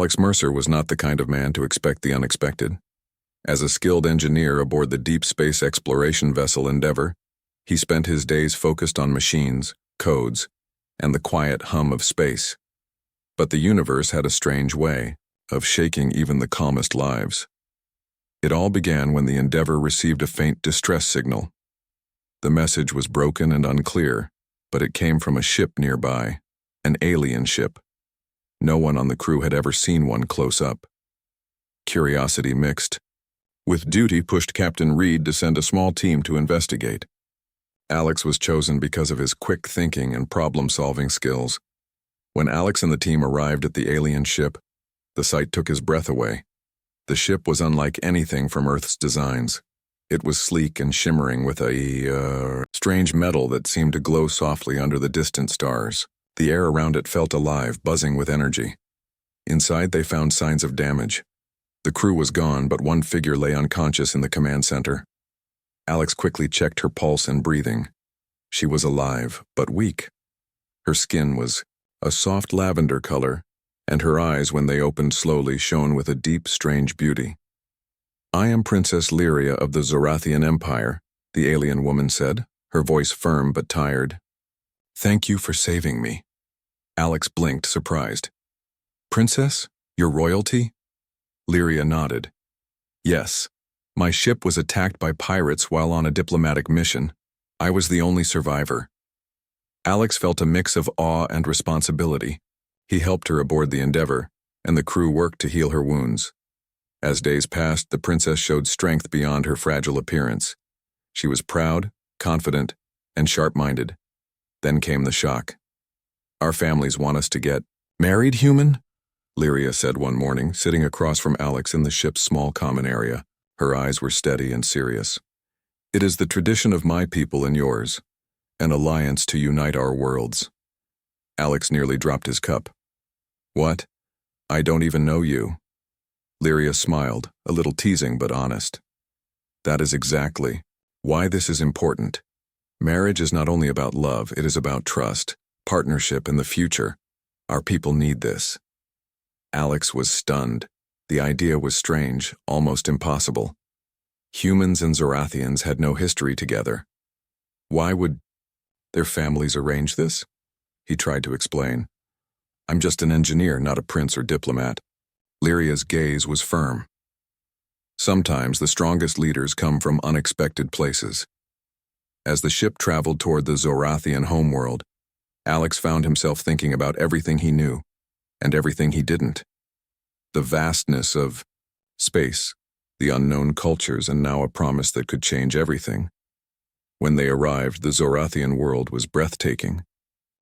Alex Mercer was not the kind of man to expect the unexpected. As a skilled engineer aboard the deep space exploration vessel Endeavour, he spent his days focused on machines, codes, and the quiet hum of space. But the universe had a strange way of shaking even the calmest lives. It all began when the Endeavour received a faint distress signal. The message was broken and unclear, but it came from a ship nearby, an alien ship. No one on the crew had ever seen one close up. Curiosity mixed, with duty pushed Captain Reed to send a small team to investigate. Alex was chosen because of his quick thinking and problem-solving skills. When Alex and the team arrived at the alien ship, the sight took his breath away. The ship was unlike anything from Earth's designs. It was sleek and shimmering with a strange metal that seemed to glow softly under the distant stars. The air around it felt alive, buzzing with energy. Inside, they found signs of damage. The crew was gone, but one figure lay unconscious in the command center. Alex quickly checked her pulse and breathing. She was alive, but weak. Her skin was a soft lavender color, and her eyes, when they opened slowly, shone with a deep, strange beauty. "I am Princess Lyria of the Zorathian Empire," the alien woman said, her voice firm but tired. "Thank you for saving me." Alex blinked, surprised. "Princess? Your royalty?" Lyria nodded. "Yes. My ship was attacked by pirates while on a diplomatic mission. I was the only survivor." Alex felt a mix of awe and responsibility. He helped her aboard the Endeavour, and the crew worked to heal her wounds. As days passed, the princess showed strength beyond her fragile appearance. She was proud, confident, and sharp-minded. Then came the shock. "Our families want us to get married, human?" Lyria said one morning, sitting across from Alex in the ship's small common area. Her eyes were steady and serious. "It is the tradition of my people and yours, an alliance to unite our worlds." Alex nearly dropped his cup. "What? I don't even know you." Lyria smiled, a little teasing but honest. "That is exactly why this is important. Marriage is not only about love, it is about trust, partnership, and the future. Our people need this." Alex was stunned. The idea was strange, almost impossible. Humans and Zorathians had no history together. Why would their families arrange this? He tried to explain. "I'm just an engineer, not a prince or diplomat." Lyria's gaze was firm. "Sometimes the strongest leaders come from unexpected places." As the ship traveled toward the Zorathian homeworld, Alex found himself thinking about everything he knew and everything he didn't. The vastness of space, the unknown cultures, and now a promise that could change everything. When they arrived, the Zorathian world was breathtaking.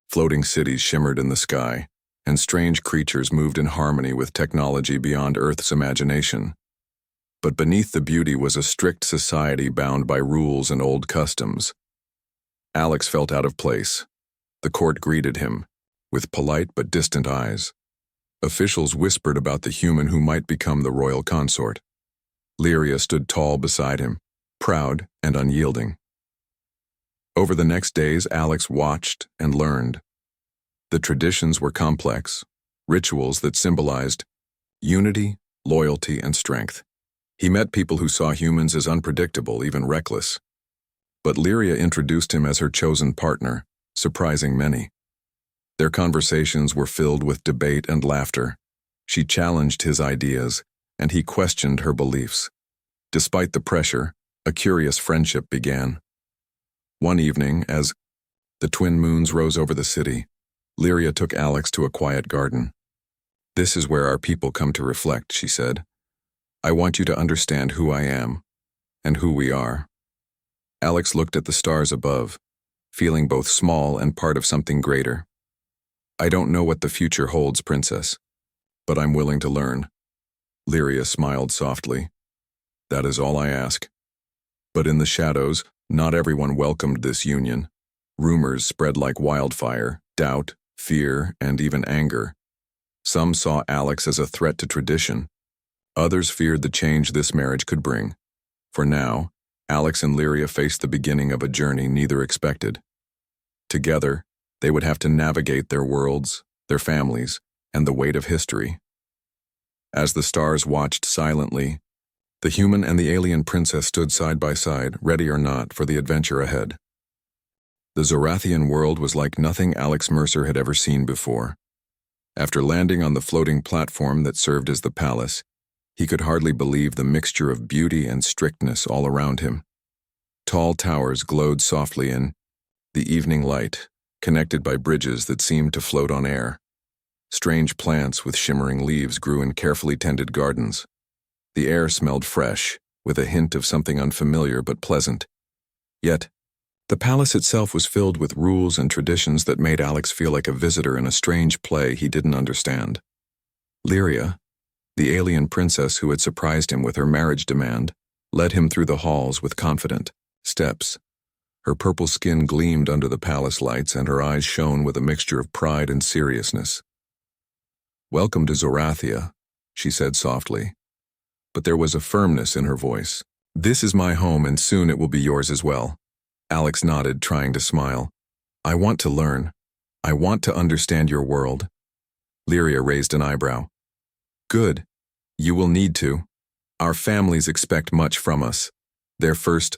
Floating cities shimmered in the sky, and strange creatures moved in harmony with technology beyond Earth's imagination. But beneath the beauty was a strict society bound by rules and old customs. Alex felt out of place. The court greeted him, with polite but distant eyes. Officials whispered about the human who might become the royal consort. Lyria stood tall beside him, proud and unyielding. Over the next days, Alex watched and learned. The traditions were complex, rituals that symbolized unity, loyalty, and strength. He met people who saw humans as unpredictable, even reckless. But Lyria introduced him as her chosen partner, surprising many. Their conversations were filled with debate and laughter. She challenged his ideas, and he questioned her beliefs. Despite the pressure, a curious friendship began. One evening, as the twin moons rose over the city, Lyria took Alex to a quiet garden. "This is where our people come to reflect," she said. "I want you to understand who I am, and who we are." Alex looked at the stars above, feeling both small and part of something greater. "I don't know what the future holds, Princess, but I'm willing to learn." Lyria smiled softly. "That is all I ask." But in the shadows, not everyone welcomed this union. Rumors spread like wildfire, doubt, fear, and even anger. Some saw Alex as a threat to tradition. Others feared the change this marriage could bring. For now, Alex and Lyria faced the beginning of a journey neither expected. Together, they would have to navigate their worlds, their families, and the weight of history. As the stars watched silently, the human and the alien princess stood side by side, ready or not, for the adventure ahead. The Zorathian world was like nothing Alex Mercer had ever seen before. After landing on the floating platform that served as the palace, he could hardly believe the mixture of beauty and strictness all around him. Tall towers glowed softly in the evening light, connected by bridges that seemed to float on air. Strange plants with shimmering leaves grew in carefully tended gardens. The air smelled fresh, with a hint of something unfamiliar but pleasant. Yet, the palace itself was filled with rules and traditions that made Alex feel like a visitor in a strange play he didn't understand. Lyria, the alien princess who had surprised him with her marriage demand, led him through the halls with confident steps. Her purple skin gleamed under the palace lights, and her eyes shone with a mixture of pride and seriousness. "Welcome to Zorathia," she said softly, but there was a firmness in her voice. "This is my home, and soon it will be yours as well." Alex nodded, trying to smile. "I want to learn. I want to understand your world." Lyria raised an eyebrow. "Good. You will need to. Our families expect much from us." Their first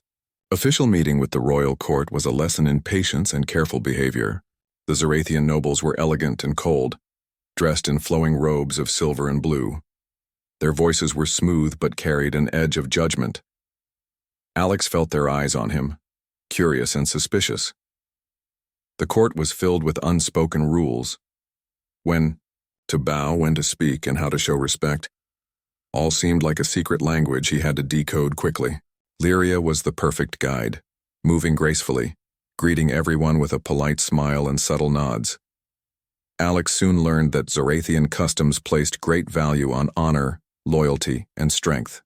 official meeting with the royal court was a lesson in patience and careful behavior. The Zorathian nobles were elegant and cold, dressed in flowing robes of silver and blue. Their voices were smooth but carried an edge of judgment. Alex felt their eyes on him, curious and suspicious. The court was filled with unspoken rules. When to bow, when to speak, and how to show respect. All seemed like a secret language he had to decode quickly. Lyria was the perfect guide, moving gracefully, greeting everyone with a polite smile and subtle nods. Alex soon learned that Zorathian customs placed great value on honor, loyalty, and strength.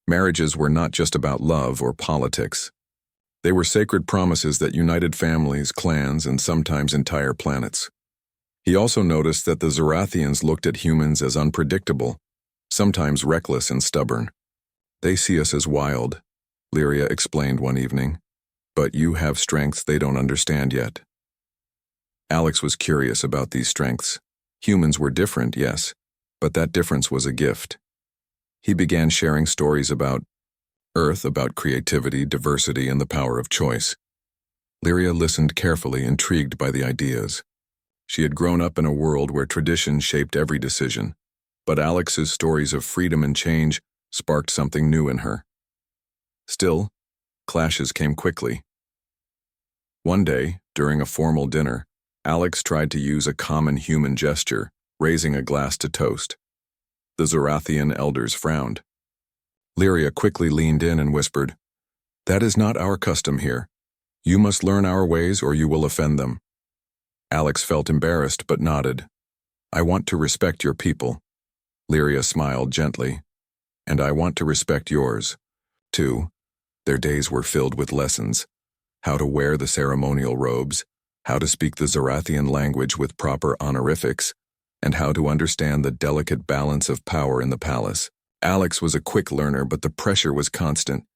Marriages were not just about love or politics. They were sacred promises that united families, clans, and sometimes entire planets. He also noticed that the Zorathians looked at humans as unpredictable, sometimes reckless and stubborn. "They see us as wild," Lyria explained one evening, "but you have strengths they don't understand yet." Alex was curious about these strengths. Humans were different, yes, but that difference was a gift. He began sharing stories about Earth, about creativity, diversity, and the power of choice. Lyria listened carefully, intrigued by the ideas. She had grown up in a world where tradition shaped every decision, but Alex's stories of freedom and change sparked something new in her. Still, clashes came quickly. One day, during a formal dinner, Alex tried to use a common human gesture, raising a glass to toast. The Zorathian elders frowned. Lyria quickly leaned in and whispered, "That is not our custom here. You must learn our ways or you will offend them." Alex felt embarrassed but nodded. "I want to respect your people." Lyria smiled gently. "And I want to respect yours, too." Their days were filled with lessons: how to wear the ceremonial robes, how to speak the Zorathian language with proper honorifics, and how to understand the delicate balance of power in the palace. Alex was a quick learner, but the pressure was constant.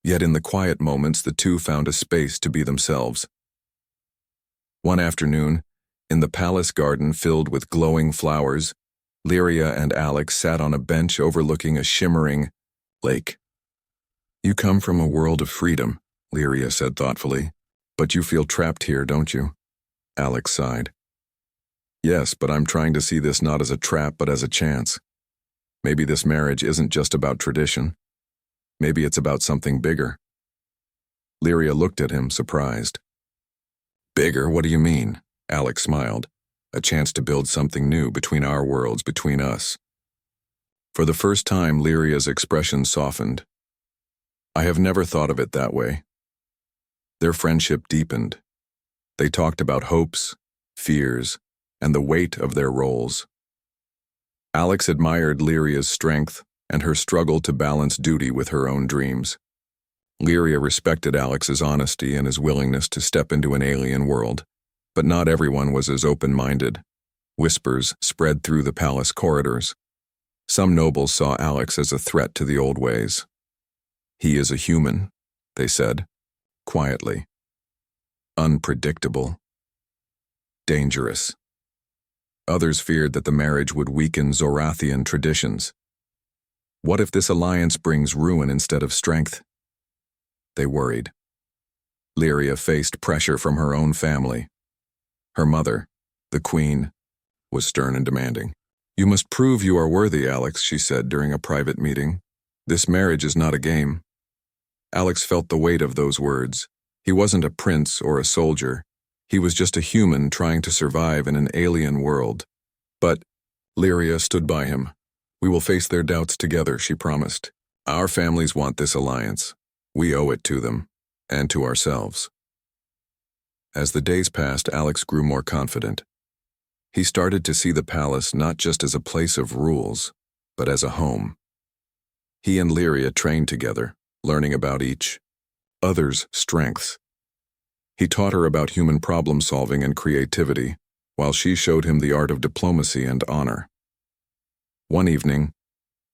Yet in the quiet moments, the two found a space to be themselves. One afternoon, in the palace garden filled with glowing flowers, Lyria and Alex sat on a bench overlooking a shimmering lake. "You come from a world of freedom," Lyria said thoughtfully, "but you feel trapped here, don't you?" Alex sighed. "Yes, but I'm trying to see this not as a trap but as a chance. Maybe this marriage isn't just about tradition. Maybe it's about something bigger." Lyria looked at him, surprised. "Bigger? What do you mean?" Alex smiled. "A chance to build something new between our worlds, between us." For the first time, Lyria's expression softened. "I have never thought of it that way." Their friendship deepened. They talked about hopes, fears, and the weight of their roles. Alex admired Lyria's strength and her struggle to balance duty with her own dreams. Lyria respected Alex's honesty and his willingness to step into an alien world, but not everyone was as open-minded. Whispers spread through the palace corridors. Some nobles saw Alex as a threat to the old ways. "He is a human," they said, quietly. "Unpredictable. Dangerous." Others feared that the marriage would weaken Zorathian traditions. What if this alliance brings ruin instead of strength? They worried. Lyria faced pressure from her own family. Her mother, the queen, was stern and demanding. "You must prove you are worthy, Alex," she said during a private meeting. "This marriage is not a game." Alex felt the weight of those words. He wasn't a prince or a soldier. He was just a human trying to survive in an alien world. But Lyria stood by him. "We will face their doubts together," she promised. "Our families want this alliance. We owe it to them, and to ourselves." As the days passed, Alex grew more confident. He started to see the palace not just as a place of rules, but as a home. He and Lyria trained together, learning about each other's strengths. He taught her about human problem-solving and creativity, while she showed him the art of diplomacy and honor. One evening,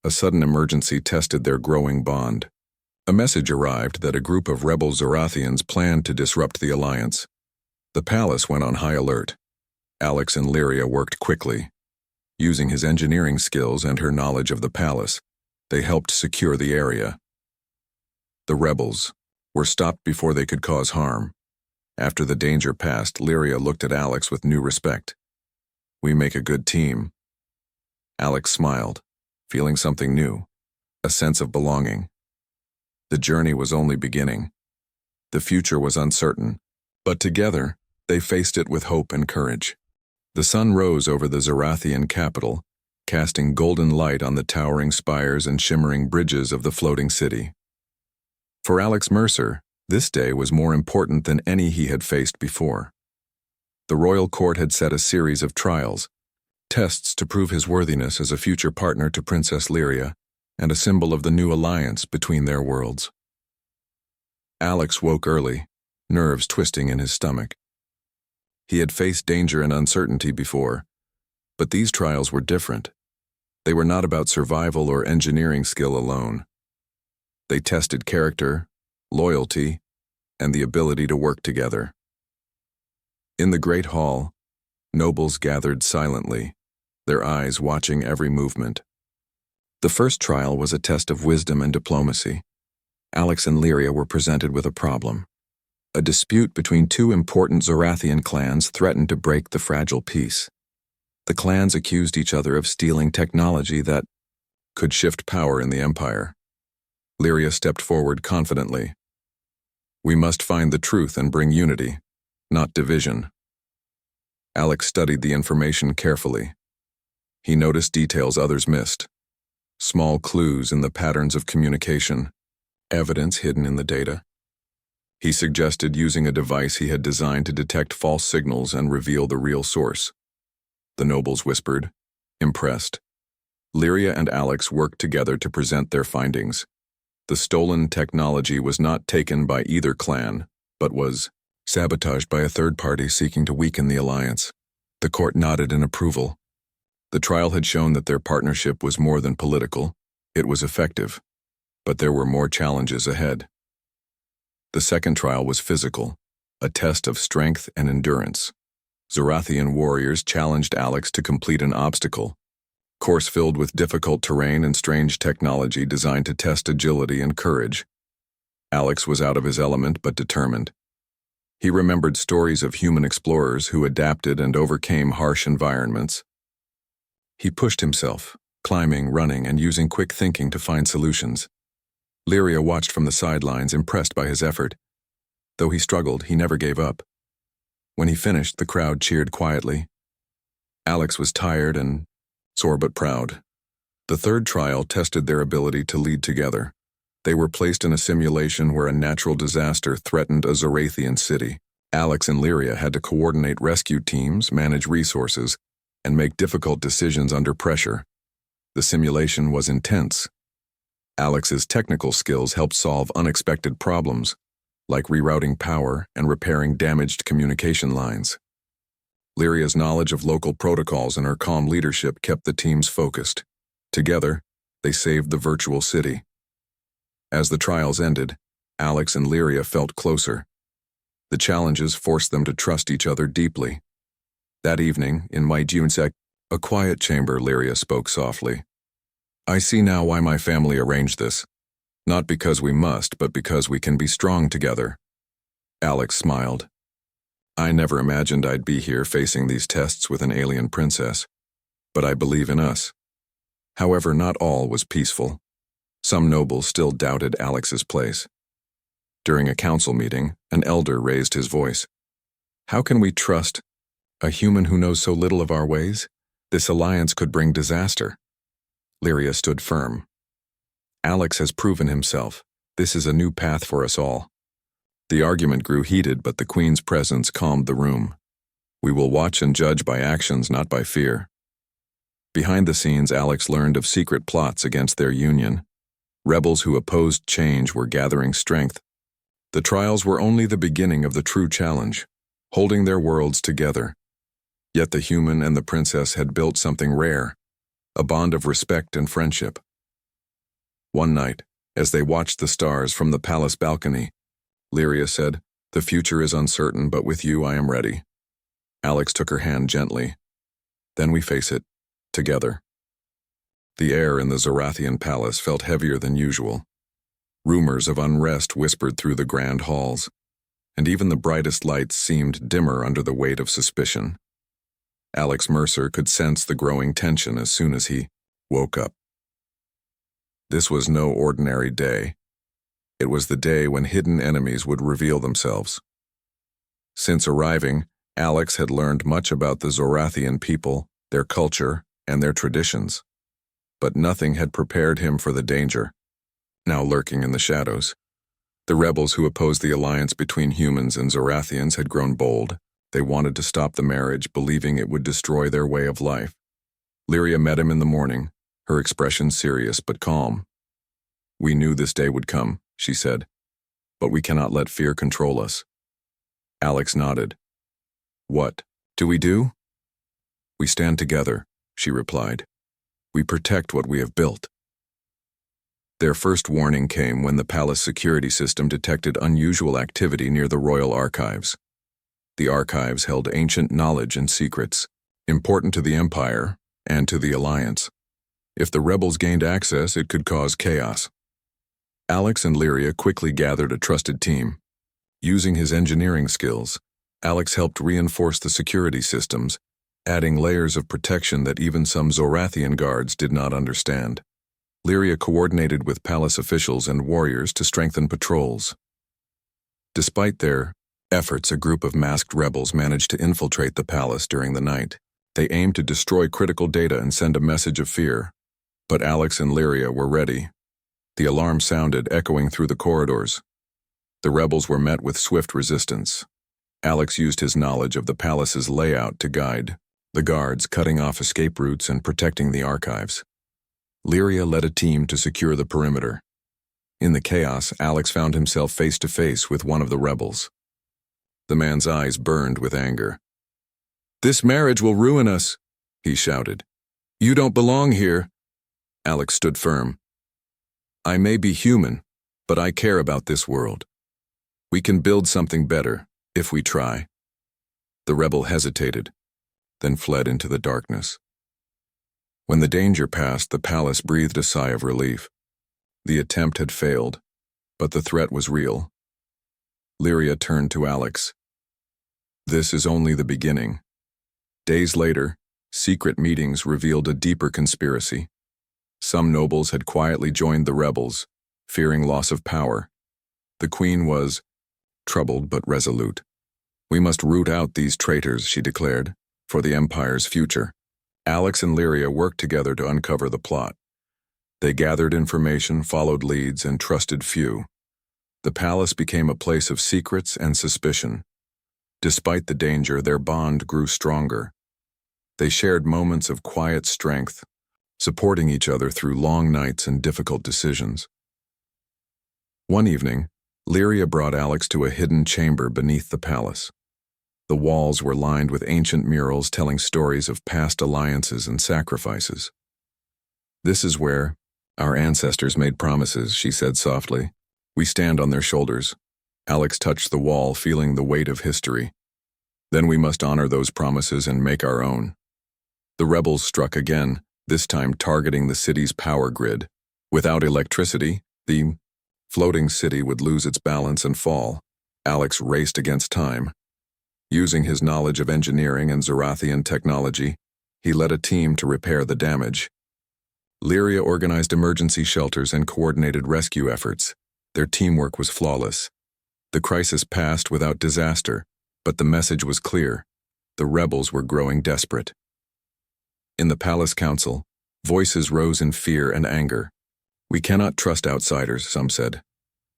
a sudden emergency tested their growing bond. A message arrived that a group of rebel Zorathians planned to disrupt the alliance. The palace went on high alert. Alex and Lyria worked quickly. Using his engineering skills and her knowledge of the palace, they helped secure the area. The rebels were stopped before they could cause harm. After the danger passed, Lyria looked at Alex with new respect. "We make a good team." Alex smiled, feeling something new, a sense of belonging. The journey was only beginning. The future was uncertain, but together, they faced it with hope and courage. The sun rose over the Zorathian capital, casting golden light on the towering spires and shimmering bridges of the floating city. For Alex Mercer, this day was more important than any he had faced before. The royal court had set a series of trials, tests to prove his worthiness as a future partner to Princess Lyria, and a symbol of the new alliance between their worlds. Alex woke early, nerves twisting in his stomach. He had faced danger and uncertainty before, but these trials were different. They were not about survival or engineering skill alone. They tested character, loyalty, and the ability to work together. In the great hall, nobles gathered silently, their eyes watching every movement. The first trial was a test of wisdom and diplomacy. Alex and Lyria were presented with a problem. A dispute between two important Zorathian clans threatened to break the fragile peace. The clans accused each other of stealing technology that could shift power in the empire. Lyria stepped forward confidently. "We must find the truth and bring unity, not division." Alex studied the information carefully. He noticed details others missed. Small clues in the patterns of communication, evidence hidden in the data. He suggested using a device he had designed to detect false signals and reveal the real source. The nobles whispered, impressed. Lyria and Alex worked together to present their findings. The stolen technology was not taken by either clan, but was sabotaged by a third party seeking to weaken the alliance. The court nodded in approval. The trial had shown that their partnership was more than political. It was effective, but there were more challenges ahead. The second trial was physical, a test of strength and endurance. Zorathian warriors challenged Alex to complete an obstacle course filled with difficult terrain and strange technology designed to test agility and courage. Alex was out of his element but determined. He remembered stories of human explorers who adapted and overcame harsh environments. He pushed himself, climbing, running, and using quick thinking to find solutions. Lyria watched from the sidelines, impressed by his effort. Though he struggled, he never gave up. When he finished, the crowd cheered quietly. Alex was tired and sore but proud. The third trial tested their ability to lead together. They were placed in a simulation where a natural disaster threatened a Zorathian city. Alex and Lyria had to coordinate rescue teams, manage resources, and make difficult decisions under pressure. The simulation was intense. Alex's technical skills helped solve unexpected problems, like rerouting power and repairing damaged communication lines. Lyria's knowledge of local protocols and her calm leadership kept the teams focused. Together, they saved the virtual city. As the trials ended, Alex and Lyria felt closer. The challenges forced them to trust each other deeply. That evening, in Mai Junsek, A quiet chamber, Lyria spoke softly. I see now why my family arranged this. Not because we must, but because we can be strong together. Alex smiled. I never imagined I'd be here facing these tests with an alien princess, but I believe in us. However, not all was peaceful. Some nobles still doubted Alex's place. During a council meeting, an elder raised his voice. How can we trust a human who knows so little of our ways? This alliance could bring disaster. Lyria stood firm. Alex has proven himself. This is a new path for us all. The argument grew heated, but the Queen's presence calmed the room. We will watch and judge by actions, not by fear. Behind the scenes, Alex learned of secret plots against their union. Rebels who opposed change were gathering strength. The trials were only the beginning of the true challenge, holding their worlds together. Yet the human and the princess had built something rare, a bond of respect and friendship. One night, as they watched the stars from the palace balcony, Lyria said, "The future is uncertain, but with you I am ready." Alex took her hand gently. "Then we face it, together." The air in the Zorathian palace felt heavier than usual. Rumors of unrest whispered through the grand halls, and even the brightest lights seemed dimmer under the weight of suspicion. Alex Mercer could sense the growing tension as soon as he woke up. This was no ordinary day. It was the day when hidden enemies would reveal themselves. Since arriving, Alex had learned much about the Zorathian people, their culture, and their traditions. But nothing had prepared him for the danger, now lurking in the shadows. The rebels who opposed the alliance between humans and Zorathians had grown bold. They wanted to stop the marriage, believing it would destroy their way of life. Lyria met him in the morning, her expression serious but calm. "We knew this day would come," she said, "but we cannot let fear control us." Alex nodded. "What do we do?" "We stand together," she replied. "We protect what we have built." Their first warning came when the palace security system detected unusual activity near the royal archives. The archives held ancient knowledge and secrets, important to the Empire and to the Alliance. If the rebels gained access, it could cause chaos. Alex and Lyria quickly gathered a trusted team. Using his engineering skills, Alex helped reinforce the security systems, adding layers of protection that even some Zorathian guards did not understand. Lyria coordinated with palace officials and warriors to strengthen patrols. Despite their efforts, a group of masked rebels managed to infiltrate the palace during the night. They aimed to destroy critical data and send a message of fear. But Alex and Lyria were ready. The alarm sounded, echoing through the corridors. The rebels were met with swift resistance. Alex used his knowledge of the palace's layout to guide the guards, cutting off escape routes and protecting the archives. Lyria led a team to secure the perimeter. In the chaos, Alex found himself face to face with one of the rebels. The man's eyes burned with anger. "This marriage will ruin us," he shouted. "You don't belong here." Alex stood firm. "I may be human, but I care about this world. We can build something better, if we try." The rebel hesitated, then fled into the darkness. When the danger passed, the palace breathed a sigh of relief. The attempt had failed, but the threat was real. Lyria turned to Alex. "This is only the beginning." Days later, secret meetings revealed a deeper conspiracy. Some nobles had quietly joined the rebels, fearing loss of power. The queen was troubled but resolute. "We must root out these traitors," she declared, "for the Empire's future." Alex and Lyria worked together to uncover the plot. They gathered information, followed leads, and trusted few. The palace became a place of secrets and suspicion. Despite the danger, their bond grew stronger. They shared moments of quiet strength, supporting each other through long nights and difficult decisions. One evening, Lyria brought Alex to a hidden chamber beneath the palace. The walls were lined with ancient murals telling stories of past alliances and sacrifices. "This is where our ancestors made promises," she said softly. "We stand on their shoulders." Alex touched the wall, feeling the weight of history. "Then we must honor those promises and make our own." The rebels struck again, this time targeting the city's power grid. Without electricity, the floating city would lose its balance and fall. Alex raced against time. Using his knowledge of engineering and Zorathian technology, he led a team to repair the damage. Lyria organized emergency shelters and coordinated rescue efforts. Their teamwork was flawless. The crisis passed without disaster, but the message was clear. The rebels were growing desperate. In the Palace Council, voices rose in fear and anger. "We cannot trust outsiders," some said.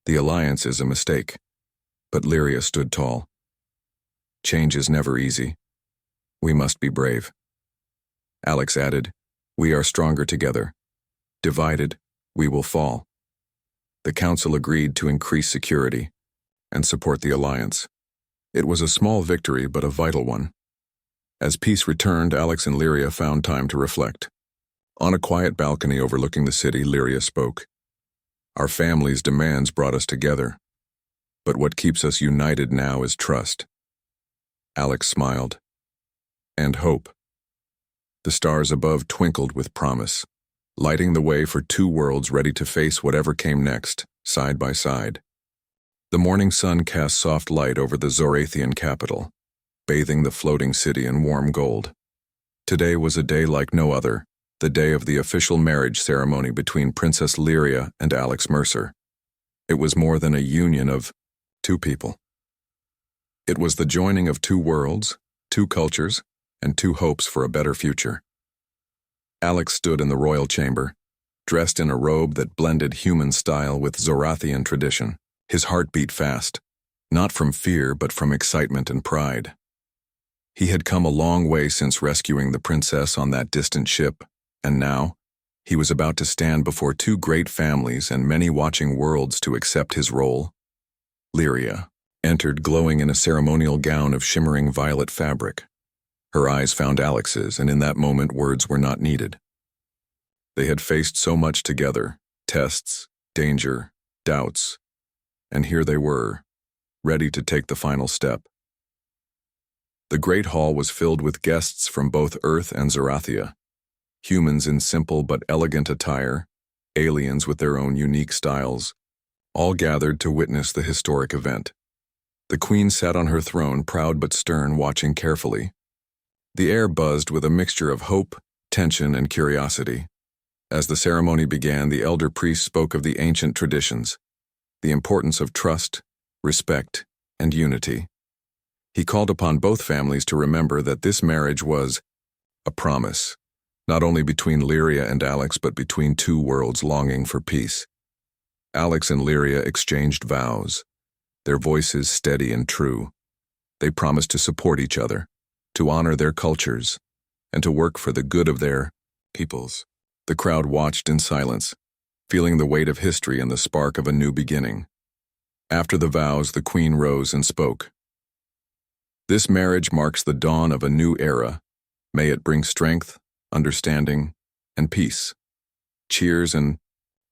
"The alliance is a mistake." But Lyria stood tall. "Change is never easy. We must be brave." Alex added, "We are stronger together. Divided, we will fall." The council agreed to increase security and support the alliance. It was a small victory, but a vital one. As peace returned, Alex and Lyria found time to reflect. On a quiet balcony overlooking the city, Lyria spoke. "Our family's demands brought us together, but what keeps us united now is trust." Alex smiled. "And hope." The stars above twinkled with promise, lighting the way for two worlds ready to face whatever came next, side by side. The morning sun cast soft light over the Zorathian capital, bathing the floating city in warm gold. Today was a day like no other, the day of the official marriage ceremony between Princess Lyria and Alex Mercer. It was more than a union of two people. It was the joining of two worlds, two cultures, and two hopes for a better future. Alex stood in the royal chamber, dressed in a robe that blended human style with Zorathian tradition. His heart beat fast, not from fear but from excitement and pride. He had come a long way since rescuing the princess on that distant ship, and now, he was about to stand before two great families and many watching worlds to accept his role. Lyria entered glowing in a ceremonial gown of shimmering violet fabric. Her eyes found Alex's, and in that moment words were not needed. They had faced so much together, tests, danger, doubts, and here they were, ready to take the final step. The great hall was filled with guests from both Earth and Zorathia, humans in simple but elegant attire, aliens with their own unique styles, all gathered to witness the historic event. The queen sat on her throne, proud but stern, watching carefully. The air buzzed with a mixture of hope, tension, and curiosity. As the ceremony began, the elder priest spoke of the ancient traditions, the importance of trust, respect, and unity. He called upon both families to remember that this marriage was a promise, not only between Lyria and Alex, but between two worlds longing for peace. Alex and Lyria exchanged vows, their voices steady and true. They promised to support each other, to honor their cultures, and to work for the good of their peoples. The crowd watched in silence, feeling the weight of history and the spark of a new beginning. After the vows, the queen rose and spoke. "This marriage marks the dawn of a new era. May it bring strength, understanding, and peace." Cheers and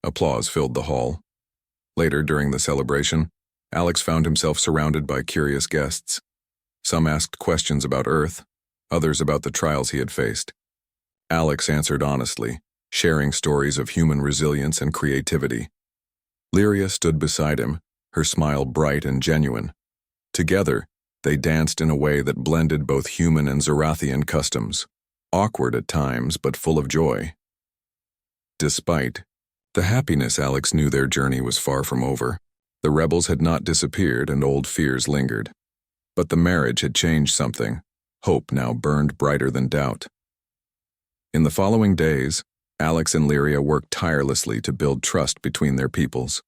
applause filled the hall. Later, during the celebration, Alex found himself surrounded by curious guests. Some asked questions about Earth, others about the trials he had faced. Alex answered honestly, sharing stories of human resilience and creativity. Lyria stood beside him, her smile bright and genuine. Together, they danced in a way that blended both human and Zorathian customs, awkward at times but full of joy. Despite the happiness, Alex knew their journey was far from over. The rebels had not disappeared and old fears lingered. But the marriage had changed something. Hope now burned brighter than doubt. In the following days, Alex and Lyria worked tirelessly to build trust between their peoples.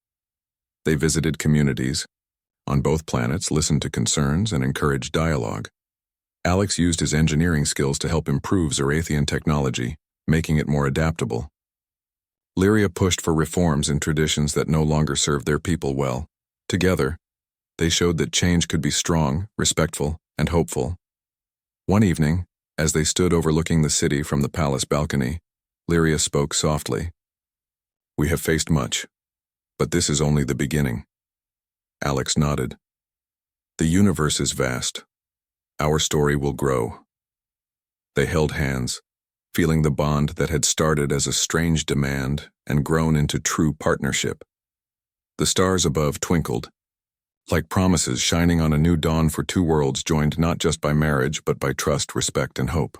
They visited communities on both planets, listened to concerns, and encouraged dialogue. Alex used his engineering skills to help improve Zorathian technology, making it more adaptable. Lyria pushed for reforms in traditions that no longer served their people well. Together, they showed that change could be strong, respectful, and hopeful. One evening, as they stood overlooking the city from the palace balcony, Lyria spoke softly. "We have faced much, but this is only the beginning." Alex nodded. "The universe is vast. Our story will grow." They held hands, feeling the bond that had started as a strange demand and grown into true partnership. The stars above twinkled, like promises shining on a new dawn for two worlds joined not just by marriage but by trust, respect, and hope.